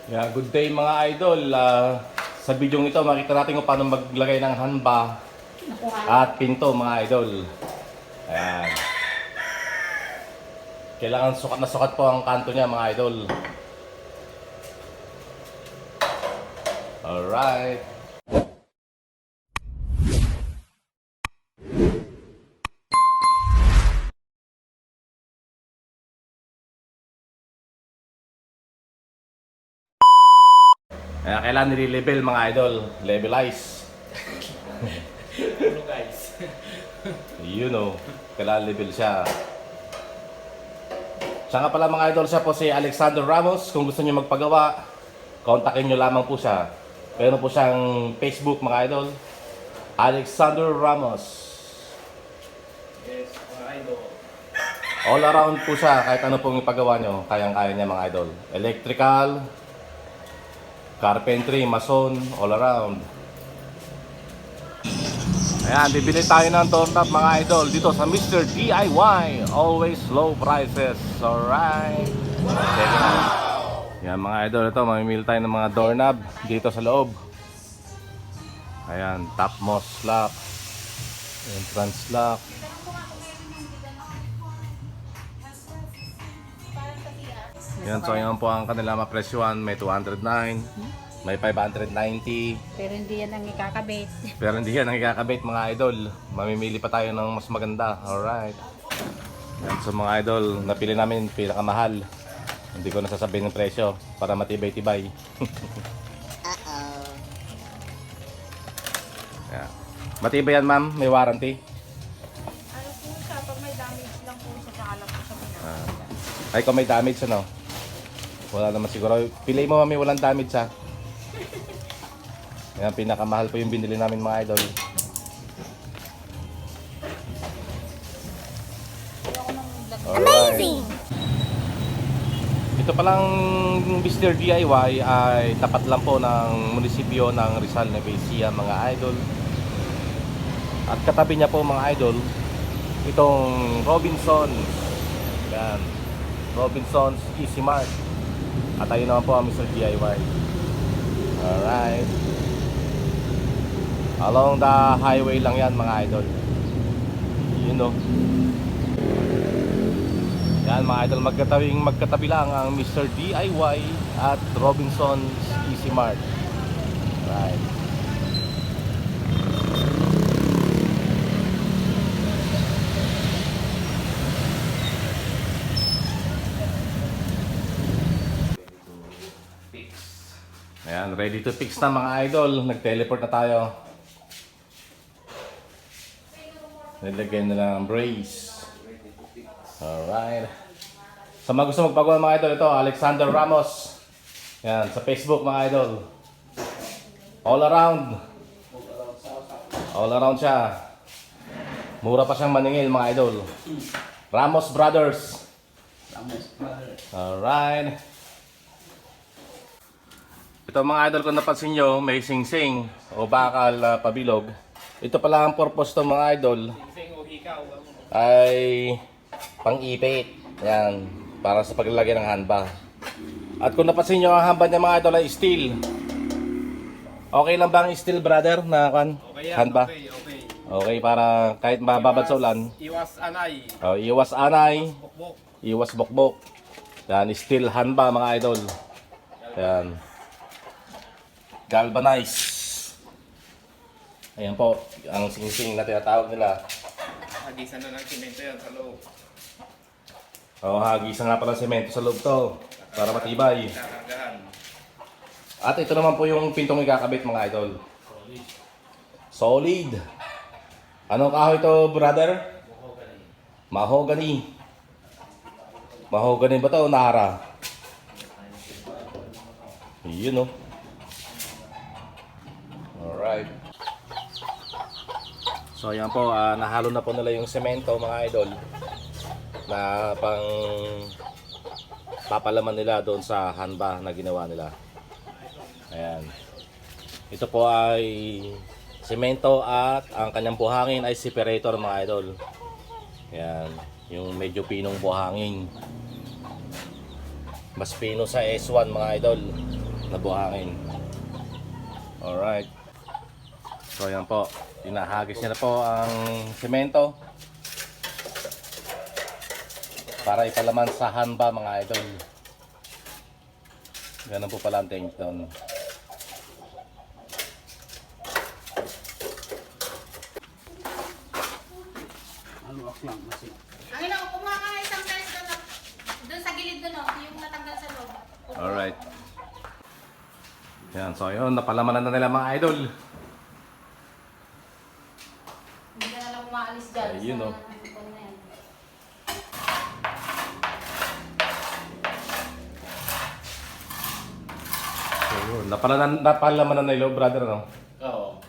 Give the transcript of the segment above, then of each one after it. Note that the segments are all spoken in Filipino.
Yeah, good day mga idol. Sa video ito makita natin kung paano maglagay ng hanba at pinto mga idol. Ayan. Kailangan sukat na sukat po ang kanto niya mga idol. Alright. Kaya kailangan nire-level mga idol. Levelize. Hello guys. You know, kailangan level siya. Siya nga pala mga idol, siya po si Alexander Ramos. Kung gusto niyo magpagawa, kontakin niyo lamang po siya. Meron po siyang Facebook mga idol. Alexander Ramos. Yes, mga idol. All around po siya, kahit ano pong ipagawa nyo, kayang-kaya niya mga idol. Electrical, carpentry, mason, all around. Ayan, bibili tayo ng doorknob mga idol dito sa Mr. DIY. Always low prices. Alright. Check it out. Ayan mga idol, ito mamimili tayo ng mga doorknob dito sa loob. Ayan, topmost lock, entrance lock. Yan, so yan po ang kanila mapresyuhan. May 209, may 590. Pero hindi yan ang ikakabit. Pero hindi yan ang ikakabit mga idol. Mamimili pa tayo ng mas maganda. Alright. Yan, so mga idol, napili namin pinakamahal. Hindi ko nasasabihin ng presyo para matibay-tibay. Yan. Matibay yan ma'am, may warranty. Ano po siya, pag may damage lang po siya, saka lang po siya pinapaganda. Ay kung may damage ano. Wala naman siguro. Pili mo mami, walang damage ha. Yan, pinakamahal po yung binili namin mga idol. Amazing! Ito palang Mr. DIY ay tapat lang po ng munisipyo ng Rizal Nueva Ecija mga idol. At katabi niya po mga idol, itong Robinson. Yan. Robinson's Easy Mart. At ayun naman po ang Mr. DIY. Alright. Along the highway lang yan mga idol. You know. Yan mga idol, magkatabi lang ang Mr. DIY at Robinson's Easy Mart. Right. Ayan, ready to fix na mga idol. Nag-teleport na tayo. Nilagyan na lang ang brace. Alright. Sa mga gusto magpagawa mga idol, ito Alexander Ramos. Yan, sa Facebook mga idol. All around. All around siya. Mura pa siyang maningil mga idol. Ramos Brothers. Alright. Ito mga idol, kung napansin nyo, may sing-sing o bakal pabilog. Ito pala ang purpose ng mga idol ay pang-ipit. Yan, para sa paglalagay ng handba. At kung napansin nyo, ang handba niya mga idol ay steel. Okay lang ba ang steel brother na Okay yan, handba? okay. Okay, para kahit mababad sa ulan. Iwas anay. Iwas anay, Bukbok. iwas bokbok. Yan, steel handba mga idol. Yan. Galvanized. Ayan po, ang sing-sing na tinatawag nila. Hagisan na ng simento yan sa loob. Hagisan nga pala semento sa loob to para matibay. Kakargahan. At ito naman po yung pintong ikakabit mga idol. Solid. Anong kahoy to brother? Mahogany. Mahogany ba to o nara? Yun o. Alright. So ayan po, nahalo na po nila yung semento mga idol na pang papalaman nila doon sa handba na ginawa nila. Ayan. Ito po ay semento at ang kanyang buhangin ay separator mga idol. Ayan, yung medyo pinong buhangin. Mas pino sa S1 mga idol. na buhangin. Alright. So yan po, hinahagis niya na po ang semento para ipalaman sa hanba mga idol. Ganun po pala ang technique doon. Ang ina, kumuha ka ng isang tiles doon sa gilid doon, oh, yung natanggal sa loob. Alright. Yan, so yun, napalamanan na nila mga idol. Hindi ka na lang umaalis dyan. Ayun, oh. na yan. So yun, napalamanan na nila, brother, no? Oo.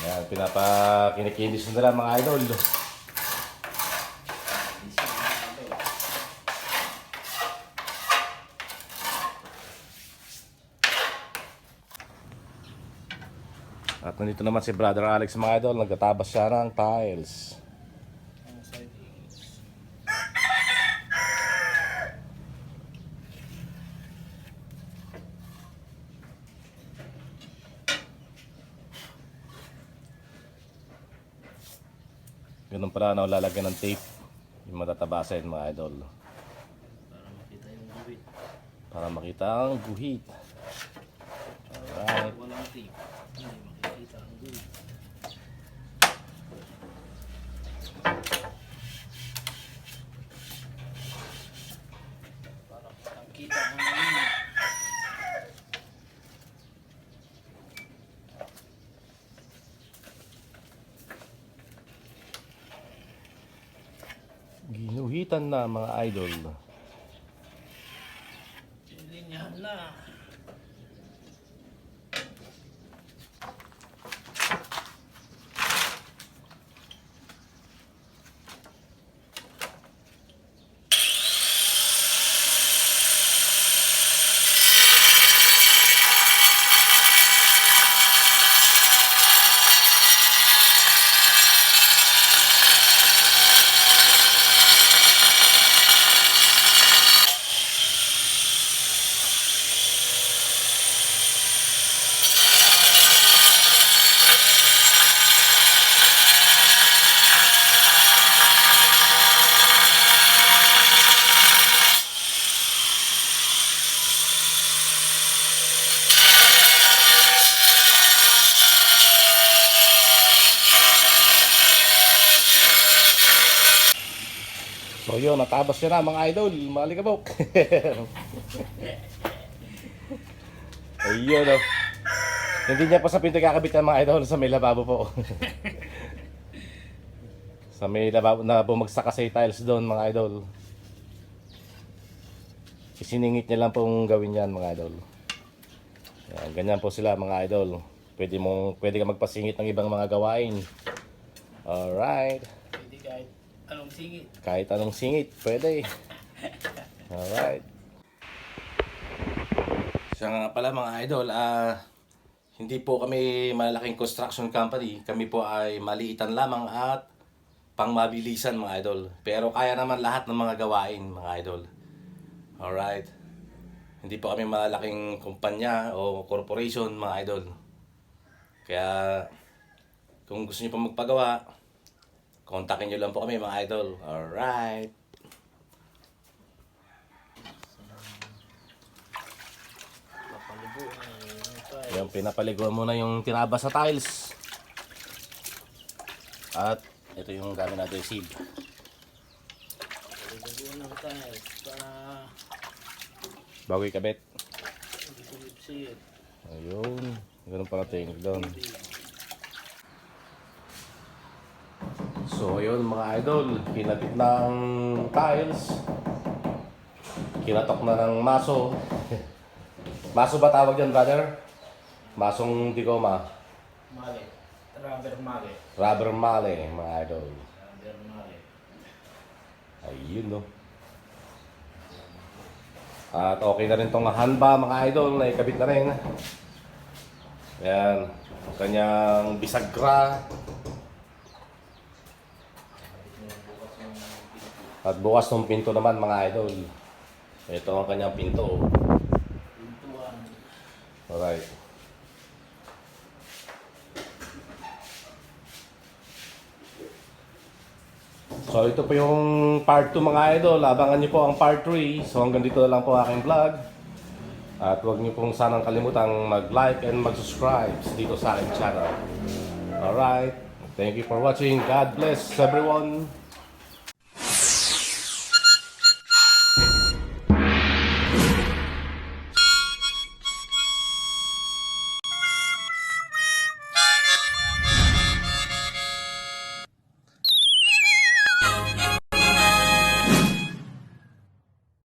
Yan, pinapakinikinis na nila mga idol. At nandito naman si Brother Alex mga idol, nagtatabas siya ng tiles. Ganun pala na lalagyan ng tape yung matatabasin mga idol. Para makita ang guhit. Alright. Walang tape. Hindi makikita ang guhit. Para kitang-kita ang nangyayari. Ginuhitan na mga idol. Linyahan na. So yun, natabas siya na mga idol, mga likabok. Ayun oh. Hindi niya pa sa pinto kakabit ng mga idol, sa may lababo po. Sa may lababo na bumagsak kasi tiles doon mga idol. Isiningit niya lang pong gawin yan mga idol. Yan, ganyan po sila mga idol. Pwede ka magpasingit ng ibang mga gawain. Alright. Pwede kahit anong singit. Kahit anong singit, pwede. Alright. Siya nga pala mga idol, hindi po kami malalaking construction company. Kami po ay maliitan lamang at pangmabilisan mga idol. Pero kaya naman lahat ng mga gawain mga idol. Alright. Hindi po kami malalaking kumpanya o corporation mga idol. Kaya kung gusto niyo pa magpagawa, kontakin nyo lang po kami mga idol. Alright. Yung pinapaliguan muna yung tinabas sa tiles. At ito yung gamit natin sieve. Pwede ng tiles para Bago ikabit. hindi sumipsit. Ayun. Ganun pala technique doon. So ayun mga idol, kinabit na ang tiles. Kinatok na ng maso. Maso ba tawag dyan, brother? Masong digoma. Mali. Rubber mali. Rubber male, mga idol. Rubber mali. Ayun no. At okay na rin tong hanba mga idol, na ikabit na rin. Ayan, ang kanyang bisagra. At bukas ng pinto naman mga idol. Ito ang kanyang pinto. Pintuan. Alright. So ito po yung part 2 mga idol. Abangan nyo po ang part 3. So hanggang dito na lang po aking vlog. At huwag nyo pong sanang kalimutang mag-like and mag-subscribe dito sa aking channel. Alright. Thank you for watching. God bless everyone.